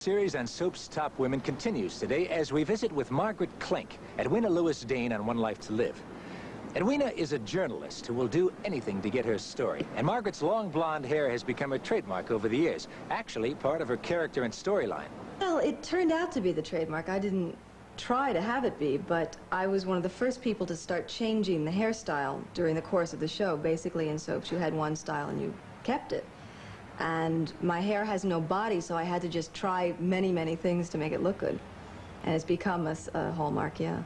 Series on Soap's Top Women continues today as we visit with Margaret Klink, Edwina Lewis Dane on One Life to Live. Edwina is a journalist who will do anything to get her story, and Margaret's long blonde hair has become a trademark over the years, actually part of her character and storyline. Well, it turned out to be the trademark. I didn't try to have it be, but I was one of the first people to start changing the hairstyle during the course of the show. Basically, in soaps, you had one style and you kept it. And my hair has no body, so I had to just try many, many things to make it look good. And it's become a hallmark, yeah.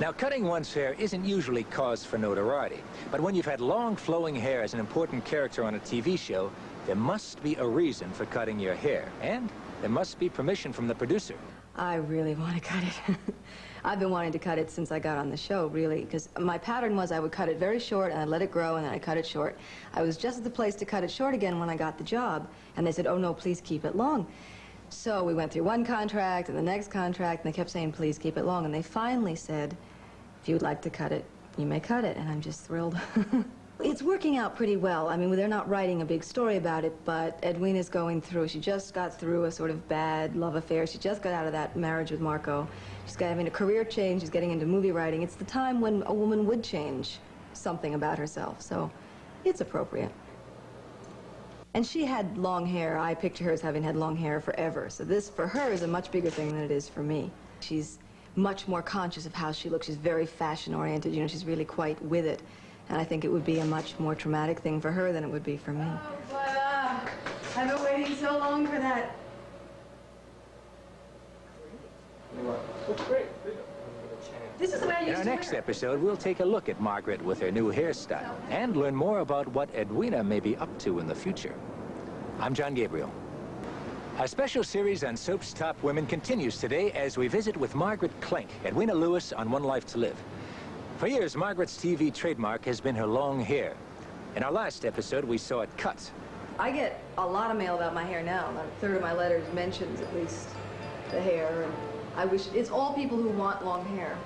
Now, cutting one's hair isn't usually cause for notoriety, but when you've had long flowing hair as an important character on a TV show, there must be a reason for cutting your hair, and there must be permission from the producer. I really want to cut it. I've been wanting to cut it since I got on the show, really, because my pattern was I would cut it very short and I'd let it grow and then I'd cut it short. I was just at the place to cut it short again when I got the job, and they said, "Oh no, please keep it long." So we went through one contract and the next contract, and they kept saying, "Please keep it long," and they finally said, "If you would like to cut it, you may cut it," and I'm just thrilled. It's working out pretty well. I mean, they're not writing a big story about it, but Edwina's going through, she just got through a sort of bad love affair. She just got out of that marriage with Marco. She's having a career change. She's getting into movie writing. It's the time when a woman would change something about herself, so it's appropriate. And she had long hair. I picture her as having had long hair forever, so this, for her, is a much bigger thing than it is for me. She's much more conscious of how she looks. She's very fashion-oriented. You know, she's really quite with it. And I think it would be a much more traumatic thing for her than it would be for me. Oh, but I've been waiting so long for that. Great. This is the way I used In our to next wear. episode, we'll take a look at Margaret with her new hairstyle and learn more about what Edwina may be up to in the future. I'm John Gabriel. Our special series on Soap's Top Women continues today as we visit with Margaret Klink, Edwina Lewis on One Life to Live. For years, Margaret's TV trademark has been her long hair. In our last episode, we saw it cut. I get a lot of mail about my hair now. About a third of my letters mentions at least the hair, and I wish it's all people who want long hair,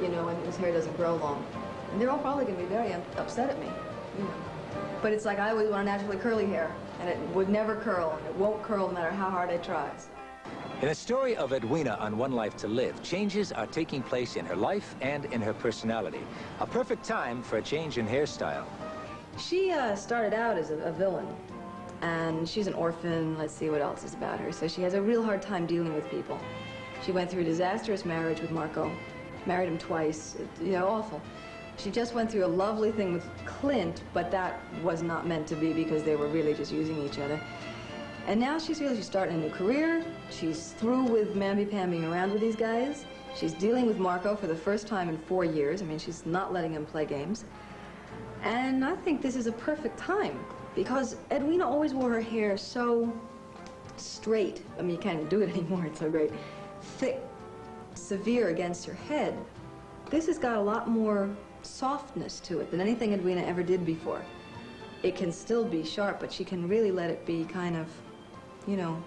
you know, and whose hair doesn't grow long. And they're all probably going to be very upset at me, you know. But it's like I always want naturally curly hair, and it would never curl, and it won't curl no matter how hard I try. In the story of Edwina on One Life to Live, changes are taking place in her life and in her personality. A perfect time for a change in hairstyle. She started out as a villain, and she's an orphan. Let's see what else is about her. So she has a real hard time dealing with people. She went through a disastrous marriage with Marco, married him twice, you know, awful. She just went through a lovely thing with Clint, but that was not meant to be because they were really just using each other. And now she's starting a new career. She's through with mamby-pambying around with these guys. She's dealing with Marco for the first time in 4 years. I mean, she's not letting him play games. And I think this is a perfect time because Edwina always wore her hair so straight. I mean, you can't even do it anymore, it's so great. Thick, severe against her head. This has got a lot more softness to it than anything Edwina ever did before. It can still be sharp, but she can really let it be kind of, you know,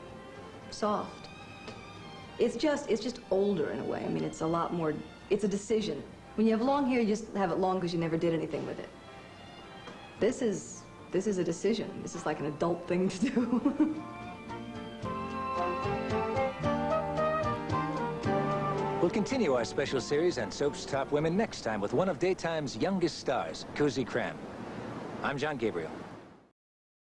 soft. It's just older in a way. I mean, it's a lot more, it's a decision. When you have long hair, you just have it long because you never did anything with it. This is a decision. This is like an adult thing to do. We'll continue our special series on Soap's Top Women next time with one of daytime's youngest stars, Cozy Cram. I'm John Gabriel.